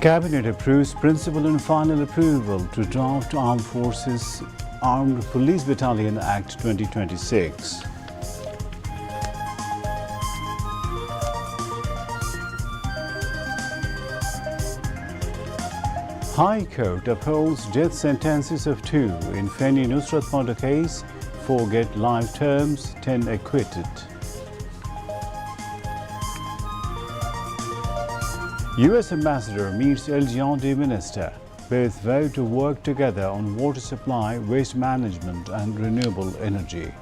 Cabinet approves principal and final approval to draft Armed Police Battalion Act 2026. High Court upholds death sentences of 2 in Feni Nusrat murder case, 4 get life terms, 10 acquitted. U.S. Ambassador meets LGBT Minister. Both vow to work together on water supply, waste management and renewable energy.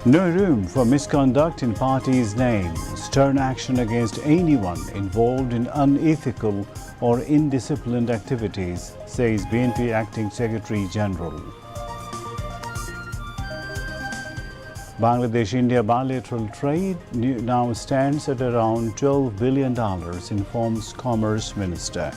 No room for misconduct in party's name. Stern action against anyone involved in unethical or indisciplined activities, says BNP Acting Secretary General. Bangladesh-India bilateral trade now stands at around $12 billion, informs Commerce Minister.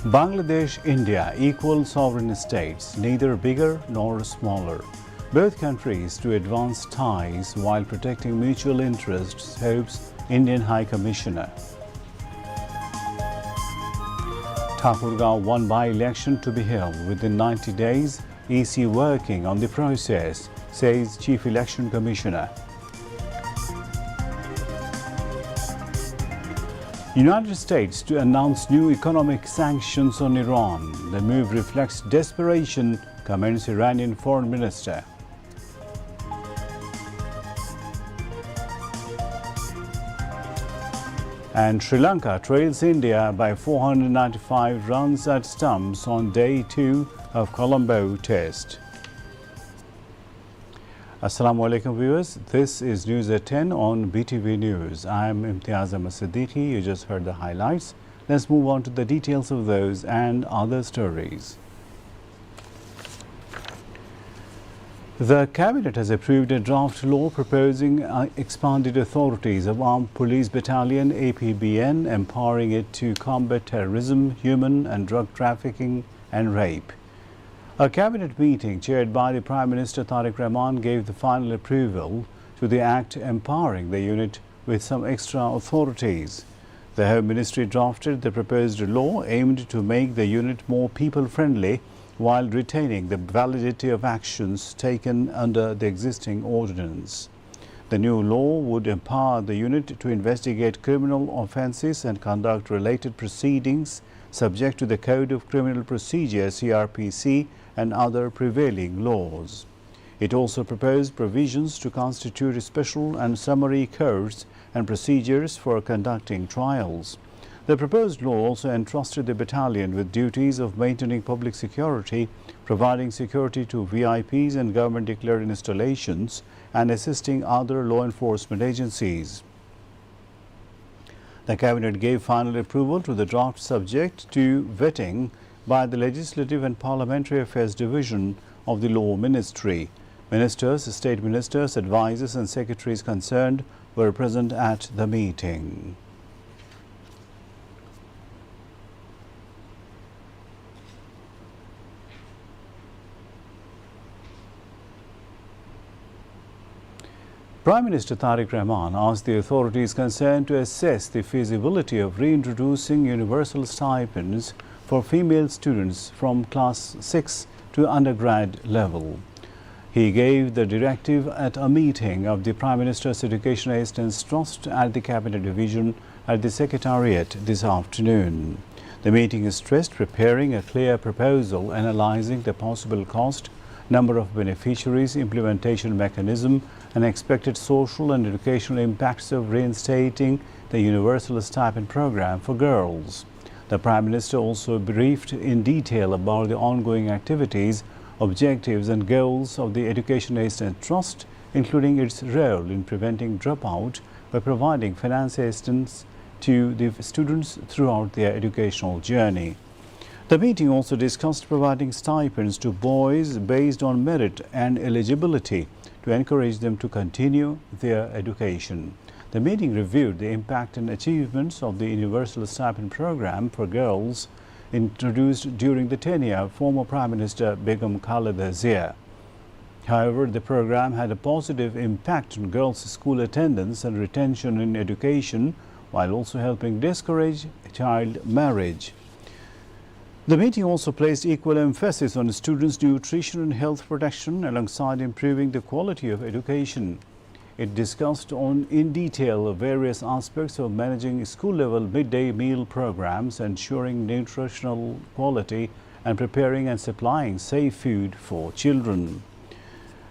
Bangladesh-India equal sovereign states, neither bigger nor smaller. Both countries to advance ties while protecting mutual interests, hopes Indian High Commissioner. Thakurgaon won by-election to be held within 90 days. EC working on the process, says Chief Election Commissioner. United States to announce new economic sanctions on Iran. The move reflects desperation, comments Iranian Foreign Minister. And Sri Lanka trails India by 495 runs at stumps on day 2 of Colombo Test. Assalamu alaikum viewers, this is News at 10 on BTV News. I am Imtiaz Ahmed Siddiqui. You just heard the highlights. Let's move on to the details of those and other stories. The Cabinet has approved a draft law proposing expanded authorities of Armed Police Battalion APBN, empowering it to combat terrorism, human and drug trafficking and rape. A cabinet meeting chaired by the Prime Minister Tariq Rahman gave the final approval to the act empowering the unit with some extra authorities. The Home Ministry drafted the proposed law aimed to make the unit more people-friendly while retaining the validity of actions taken under the existing ordinance. The new law would empower the unit to investigate criminal offences and conduct related proceedings subject to the Code of Criminal Procedure (CRPC) and other prevailing laws. It also proposed provisions to constitute special and summary courts and procedures for conducting trials. The proposed law also entrusted the battalion with duties of maintaining public security, providing security to VIPs and government-declared installations, and assisting other law enforcement agencies. The Cabinet gave final approval to the draft subject to vetting by the Legislative and Parliamentary Affairs Division of the Law Ministry. Ministers, state ministers, advisors and secretaries concerned were present at the meeting. Prime Minister Tariq Rahman asked the authorities concerned to assess the feasibility of reintroducing universal stipends for female students from class 6 to undergrad level. He gave the directive at a meeting of the Prime Minister's Education Assistance Trust at the Cabinet Division at the Secretariat this afternoon. The meeting stressed preparing a clear proposal analysing the possible cost, number of beneficiaries, implementation mechanism and expected social and educational impacts of reinstating the Universal Stipend Program for girls. The Prime Minister also briefed in detail about the ongoing activities, objectives and goals of the Education Assistance Trust, including its role in preventing dropout by providing finance assistance to the students throughout their educational journey. The meeting also discussed providing stipends to boys based on merit and eligibility to encourage them to continue their education. The meeting reviewed the impact and achievements of the Universal Stipend Program for girls introduced during the tenure of former Prime Minister Begum Khaleda Zia. However, the program had a positive impact on girls' school attendance and retention in education, while also helping discourage child marriage. The meeting also placed equal emphasis on students' nutrition and health protection alongside improving the quality of education. It discussed in detail various aspects of managing school-level midday meal programs, ensuring nutritional quality, and preparing and supplying safe food for children.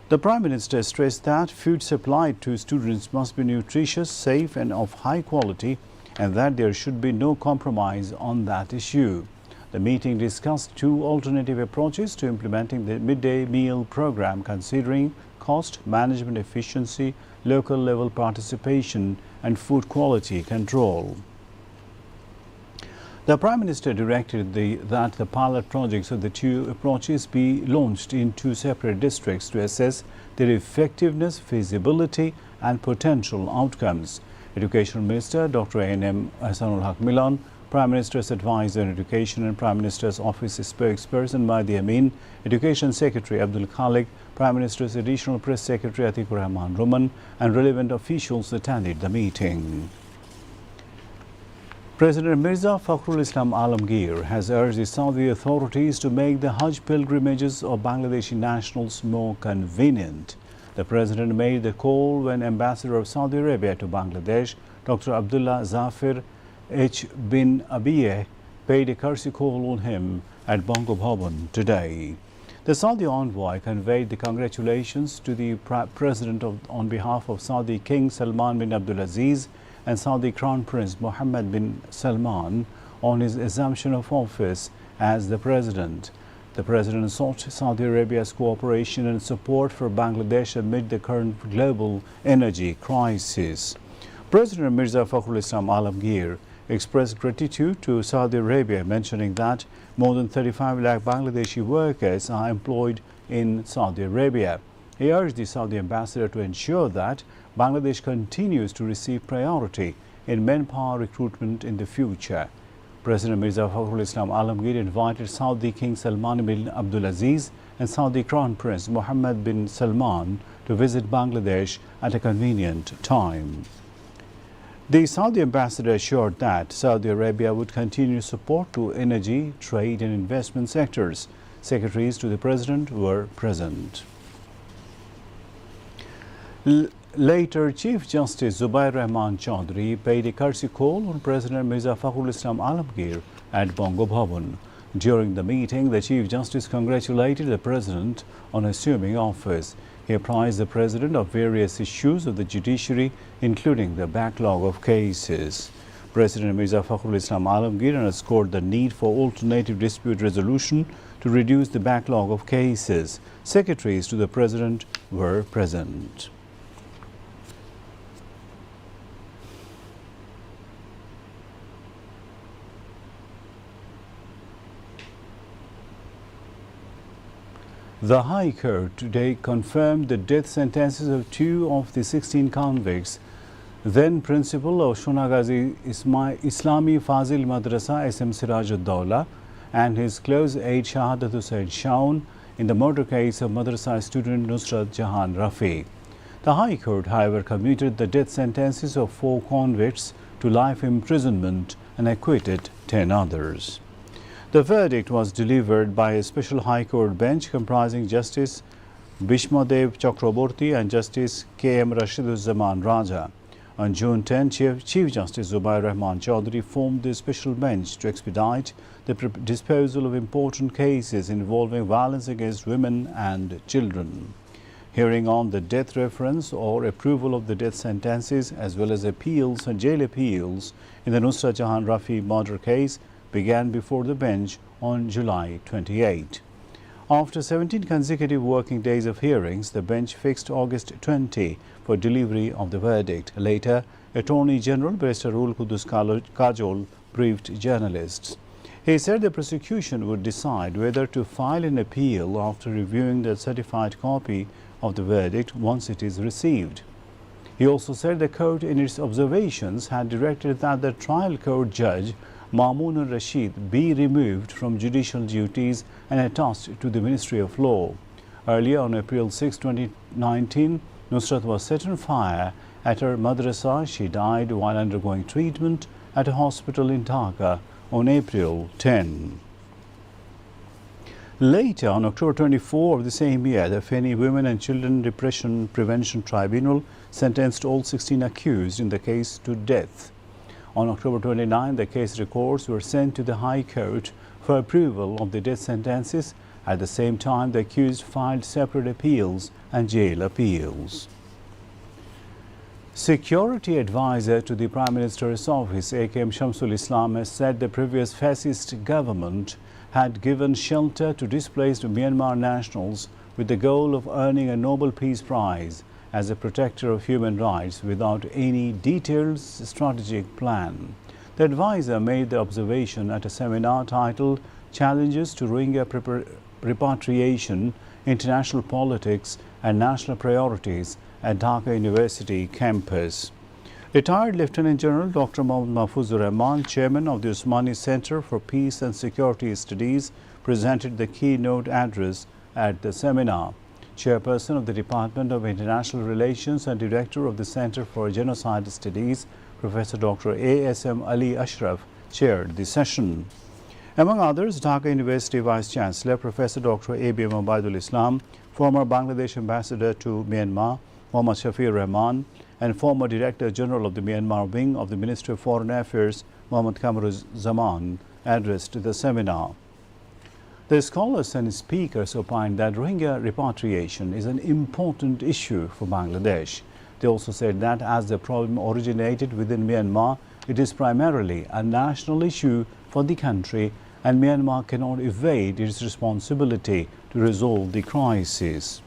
The Prime Minister stressed that food supplied to students must be nutritious, safe, and of high quality, and that there should be no compromise on that issue. The meeting discussed two alternative approaches to implementing the midday meal program, considering cost, management efficiency, local level participation, and food quality control. The Prime Minister directed that the pilot projects of the two approaches be launched in two separate districts to assess their effectiveness, feasibility, and potential outcomes. Education Minister Dr. A.N.M. Ahsanul Haq Milan, Prime Minister's Advisor on Education and Prime Minister's Office spokesperson Mahdi Amin, Education Secretary Abdul Khalik, Prime Minister's Additional Press Secretary Atikur Rahman Roman, and relevant officials attended the meeting. President Mirza Fakhrul Islam Alamgir has urged the Saudi authorities to make the Hajj pilgrimages of Bangladeshi nationals more convenient. The President made the call when Ambassador of Saudi Arabia to Bangladesh, Dr. Abdullah Zafir H. bin Abiyeh, paid a courtesy call on him at Bongo Bhavan today. The Saudi envoy conveyed the congratulations to the President on behalf of Saudi King Salman bin Abdulaziz and Saudi Crown Prince Mohammed bin Salman on his assumption of office as the President. The President sought Saudi Arabia's cooperation and support for Bangladesh amid the current global energy crisis. President Mirza Fakhrul Islam Alamgir expressed gratitude to Saudi Arabia, mentioning that more than 35 lakh Bangladeshi workers are employed in Saudi Arabia. He urged the Saudi ambassador to ensure that Bangladesh continues to receive priority in manpower recruitment in the future. President Mirza Fakhrul Islam Alamgir invited Saudi King Salman bin Abdulaziz and Saudi Crown Prince Mohammed bin Salman to visit Bangladesh at a convenient time. The Saudi ambassador assured that Saudi Arabia would continue support to energy, trade and investment sectors. Secretaries to the President were present. Later, Chief Justice Zubair Rahman Chaudhry paid a courtesy call on President Mirza Fakhrul Islam Alamgir at Bongo Bhavan. During the meeting, the Chief Justice congratulated the President on assuming office. He apprised the President of various issues of the judiciary, including the backlog of cases. President Mirza Fakhrul Islam Alamgir underscored the need for alternative dispute resolution to reduce the backlog of cases. Secretaries to the President were present. The High Court today confirmed the death sentences of two of the 16 convicts. Then Principal of Shunagazi Islami Fazil Madrasa SM Sirajud-Dawla and his close aide Shahadat Hussain Shaun in the murder case of Madrasa student Nusrat Jahan Rafi. The High Court, however, commuted the death sentences of 4 convicts to life imprisonment and acquitted 10 others. The verdict was delivered by a special High Court bench comprising Justice Bishmadev Chakraborty and Justice K.M. Rashiduzzaman Raja. On June 10, Chief Justice Zubair Rahman Chaudhry formed the special bench to expedite the disposal of important cases involving violence against women and children. Hearing on the death reference or approval of the death sentences as well as appeals and jail appeals in the Nusrat Jahan Rafi murder case began before the bench on July 28. After 17 consecutive working days of hearings, the bench fixed August 20 for delivery of the verdict. Later, Attorney General Barrister Rul Qudus Kajol briefed journalists. He said the prosecution would decide whether to file an appeal after reviewing the certified copy of the verdict once it is received. He also said the court in its observations had directed that the trial court judge Mamoon Rashid be removed from judicial duties and attached to the Ministry of Law. Earlier on April 6, 2019, Nusrat was set on fire at her madrasa. She died while undergoing treatment at a hospital in Dhaka on April 10. Later, on October 24 of the same year, the Feni Women and Children Repression Prevention Tribunal sentenced all 16 accused in the case to death. On October 29, the case records were sent to the High Court for approval of the death sentences. At the same time, the accused filed separate appeals and jail appeals. Security advisor to the Prime Minister's office, A.K.M. Shamsul Islam, has said the previous fascist government had given shelter to displaced Myanmar nationals with the goal of earning a Nobel Peace Prize as a protector of human rights without any detailed strategic plan. The advisor made the observation at a seminar titled Challenges to Rohingya Repatriation, International Politics and National Priorities at Dhaka University campus. Retired Lieutenant General Dr. Mohammad Mahfuzur Rahman, Chairman of the Usmani Center for Peace and Security Studies, presented the keynote address at the seminar. Chairperson of the Department of International Relations and Director of the Center for Genocide Studies, Professor Dr. A.S.M. Ali Ashraf, chaired the session. Among others, Dhaka University Vice Chancellor Professor Dr. A.B.M. Ubaidul Islam, former Bangladesh Ambassador to Myanmar, Mohammad Shafiur Rahman, and former Director General of the Myanmar Wing of the Ministry of Foreign Affairs, Mohammad Zaman, addressed the seminar. The scholars and speakers opined that Rohingya repatriation is an important issue for Bangladesh. They also said that as the problem originated within Myanmar, it is primarily a national issue for the country, and Myanmar cannot evade its responsibility to resolve the crisis.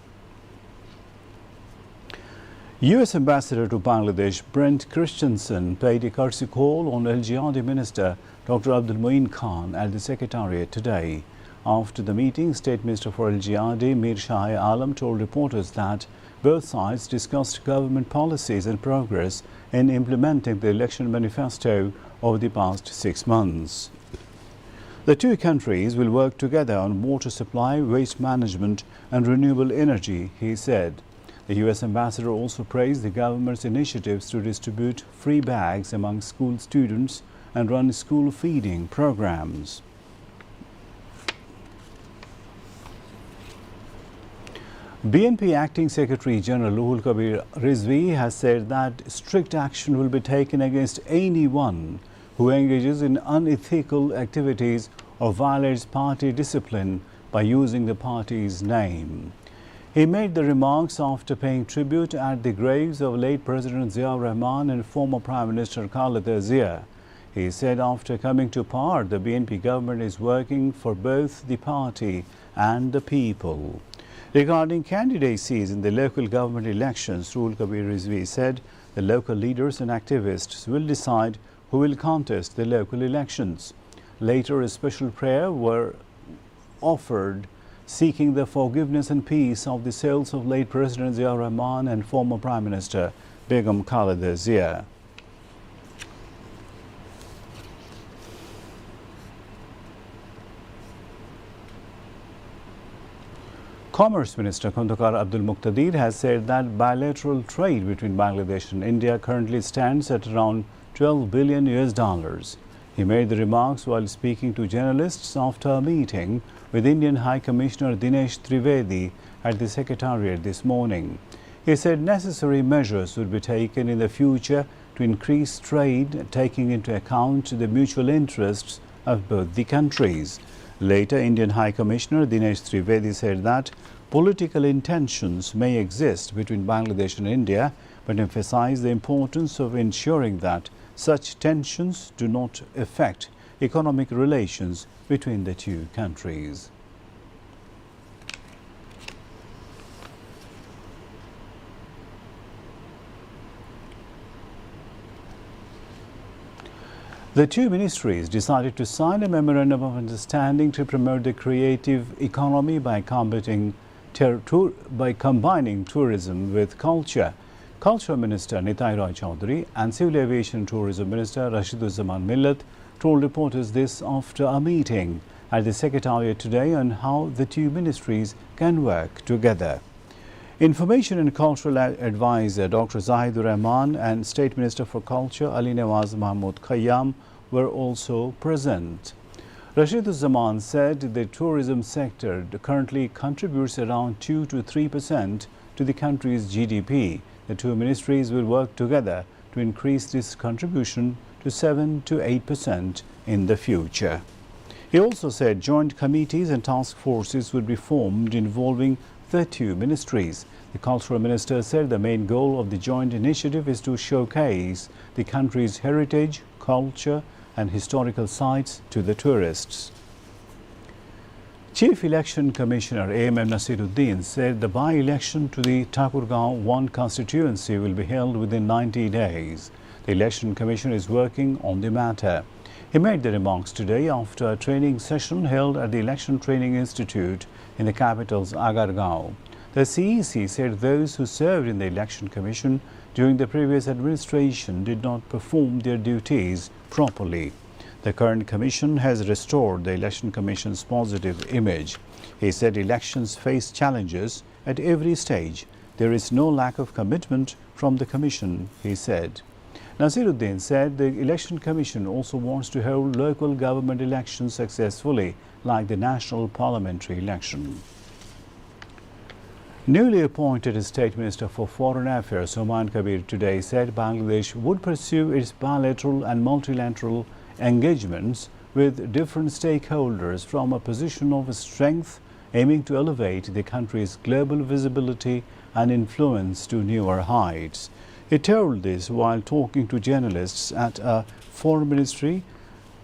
U.S. Ambassador to Bangladesh Brent Christensen paid a courtesy call on LGRD Minister Dr. Abdul Moeen Khan at the Secretariat today. After the meeting, State Minister for LGRD Mir Shah Alam told reporters that both sides discussed government policies and progress in implementing the election manifesto over the past 6 months. The two countries will work together on water supply, waste management and renewable energy, he said. The U.S. ambassador also praised the government's initiatives to distribute free bags among school students and run school feeding programs. BNP Acting Secretary General Ruhul Kabir Rizvi has said that strict action will be taken against anyone who engages in unethical activities or violates party discipline by using the party's name. He made the remarks after paying tribute at the graves of late President Ziaur Rahman and former Prime Minister Khaleda Zia. He said after coming to power, the BNP government is working for both the party and the people. Regarding candidacies in the local government elections, Ruhul Kabir Rizvi said the local leaders and activists will decide who will contest the local elections. Later, a special prayer were offered seeking the forgiveness and peace of the souls of late President Ziaur Rahman and former Prime Minister Begum Khaleda Zia. Commerce Minister Khundukar Abdul Muqtadir has said that bilateral trade between Bangladesh and India currently stands at around $12 billion. He made the remarks while speaking to journalists after a meeting with Indian High Commissioner Dinesh Trivedi at the Secretariat this morning. He said necessary measures would be taken in the future to increase trade, taking into account the mutual interests of both the countries. Later, Indian High Commissioner Dinesh Trivedi said that political intentions may exist between Bangladesh and India, but emphasized the importance of ensuring that such tensions do not affect economic relations between the two countries. The two ministries decided to sign a memorandum of understanding to promote the creative economy by combining tourism with culture. Culture Minister Nitai Roy Chaudhary and Civil Aviation and Tourism Minister Rashiduzaman Millat told reporters this after a meeting at the Secretariat today on how the two ministries can work together. Information and Cultural Advisor Dr. Zahidur Rahman and State Minister for Culture Ali Nawaz Mahmood Khayyam were also present. Rashiduzaman said the tourism sector currently contributes around 2 to 3% to the country's GDP. The two ministries will work together to increase this contribution to 7 to 8% in the future. He also said joint committees and task forces would be formed involving the two ministries. The Cultural Minister said the main goal of the joint initiative is to showcase the country's heritage, culture and historical sites to the tourists. Chief Election Commissioner A.M.M. Nasiruddin said the by-election to the Thakurgaon 1 constituency will be held within 90 days. The Election Commission is working on the matter. He made the remarks today after a training session held at the Election Training Institute in the capital's Agargaon. The CEC said those who served in the Election Commission during the previous administration did not perform their duties properly. The current commission has restored the Election Commission's positive image. He said elections face challenges at every stage. There is no lack of commitment from the commission, he said. Nasiruddin said the Election Commission also wants to hold local government elections successfully, like the national parliamentary election. Newly appointed State Minister for Foreign Affairs Humayun Kabir today said Bangladesh would pursue its bilateral and multilateral engagements with different stakeholders from a position of strength, aiming to elevate the country's global visibility and influence to newer heights. He told this while talking to journalists at a foreign ministry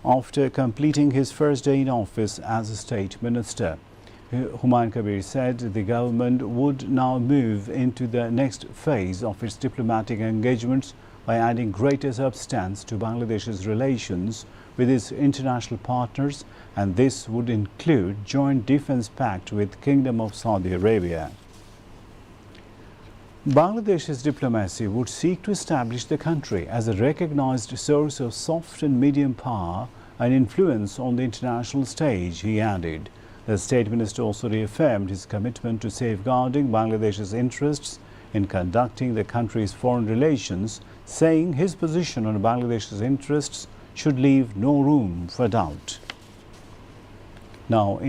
after completing his first day in office as a state minister. Humayun Kabir said the government would now move into the next phase of its diplomatic engagements by adding greater substance to Bangladesh's relations with its international partners, and this would include joint defense pact with Kingdom of Saudi Arabia. Bangladesh's diplomacy would seek to establish the country as a recognized source of soft and medium power and influence on the international stage, he added. The State Minister also reaffirmed his commitment to safeguarding Bangladesh's interests in conducting the country's foreign relations, saying his position on Bangladesh's interests should leave no room for doubt. Now,